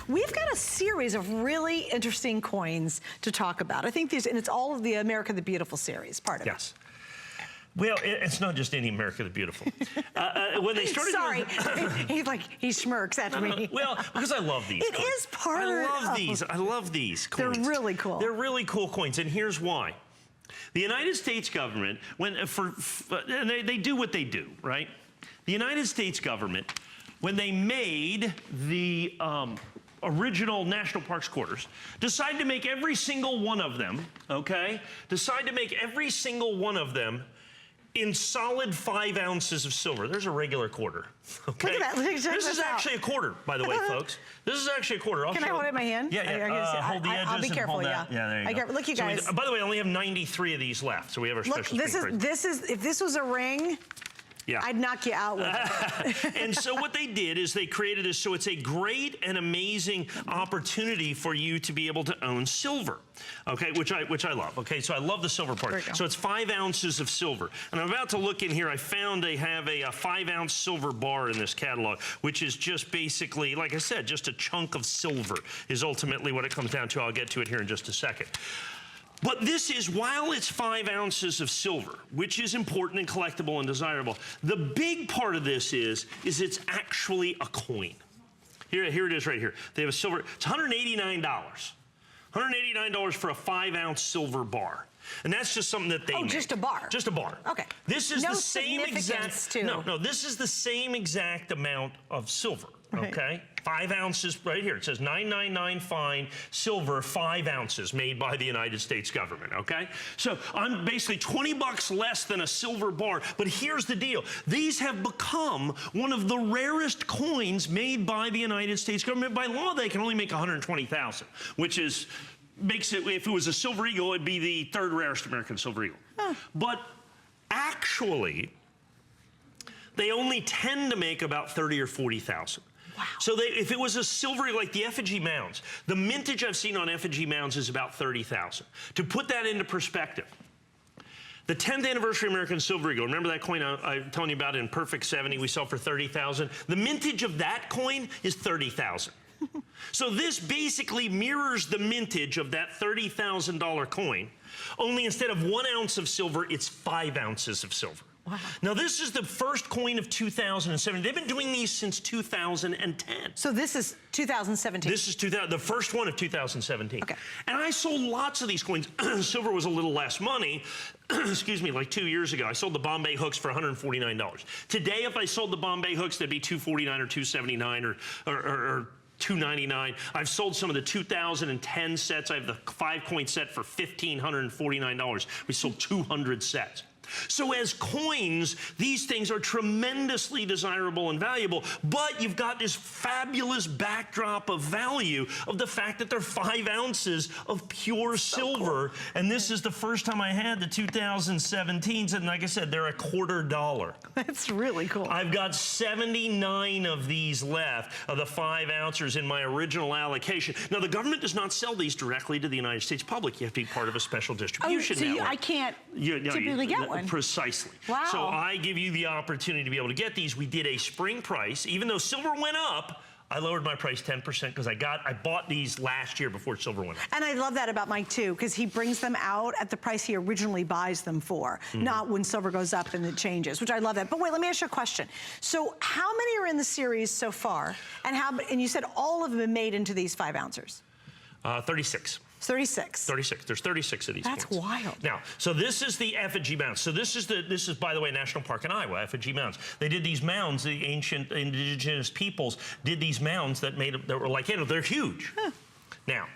We've got a series of really interesting coins to talk about. I think these, and it's all of the America the Beautiful series, part of it. Yes. Well, it's not just any America the Beautiful. When they started doing... he smirks at me. Well, because I love these coins. Is part of... I love these coins. They're really cool. They're really cool coins, and here's why. The United States government, and they do what they do, right? The United States government, when they made the original National Parks quarters, decided to make every single one of them, okay? Decided to make every single one of them in solid 5 ounces of silver. There's a regular quarter, okay? Look at that. This is actually a quarter, by the way, folks. This is actually a quarter. Can I hold it in my hand? Yeah. Hold the edges. I'll be careful, and hold that. Yeah, there you go. Look, you guys. By the way, I only have 93 of these left, so we have our special spring price. If this was a ring, yeah, I'd knock you out with it. And so what they did is they created this, so it's a great and amazing opportunity for you to be able to own silver, okay, which I love. Okay, so I love the silver part. So it's 5 ounces of silver. And I'm about to look in here. I found they have a 5-ounce silver bar in this catalog, which is just basically, like I said, just a chunk of silver is ultimately what it comes down to. I'll get to it here in just a second. But this is, while it's 5 ounces of silver, which is important and collectible and desirable, the big part of this is it's actually a coin. Here it is right here. They have a silver, it's $189. $189 for a 5-ounce silver bar. And that's just something that they make. Just a bar? Just a bar. Okay. This is the same exact, no, this is the same exact amount of silver, okay? 5 ounces right here. It says 999 fine, silver, 5 ounces made by the United States government, okay? So I'm basically 20 bucks less than a silver bar, but here's the deal. These have become one of the rarest coins made by the United States government. By law, they can only make 120,000, which is, makes it, if it was a silver eagle, it'd be the 3rd rarest American silver eagle. But actually, they only tend to make about 30 or 40,000. Wow. So if it was a silver, like the Effigy Mounds, the mintage I've seen on Effigy Mounds is about 30,000. To put that into perspective, the 10th anniversary American Silver Eagle, remember that coin I'm telling you about in Perfect 70 we sell for 30,000? The mintage of that coin is 30,000. So this basically mirrors the mintage of that $30,000 coin, only instead of 1 ounce of silver, it's 5 ounces of silver. Wow. Now this is the first coin of 2007. They've been doing these since 2010. So this is 2017? This is the first one of 2017. Okay. And I sold lots of these coins. Silver was a little less money. Excuse me, like 2 years ago, I sold the Bombay hooks for $149. Today, if I sold the Bombay hooks, they'd be $249 or $279 or $299. I've sold some of the 2010 sets. I have the 5-coin set for $1,549. We sold 200 sets. So as coins, these things are tremendously desirable and valuable, but you've got this fabulous backdrop of value of the fact that they're 5 ounces of pure silver. Cool. And this is the first time I had the 2017s, and like I said, they're $0.25. That's really cool. I've got 79 of these left of the 5 ounces in my original allocation. Now, the government does not sell these directly to the United States public. You have to be part of a special distribution network. I can't typically get one. Precisely. Wow. So I give you the opportunity to be able to get these. We did a spring price. Even though silver went up, I lowered my price 10% because I bought these last year before silver went up. And I love that about Mike too, because he brings them out at the price he originally buys them for, not when silver goes up and it changes, which I love that. But wait, let me ask you a question. So how many are in the series so far? And you said all of them have been made into these 5 ounces? 36. 36. 36. There's 36 of these. That's coins. wild. Now, so this is the Effigy Mounds. So this is by the way, National Park in Iowa, Effigy Mounds. They did these mounds. The ancient indigenous peoples did these mounds that were like, they're huge. Huh. Now,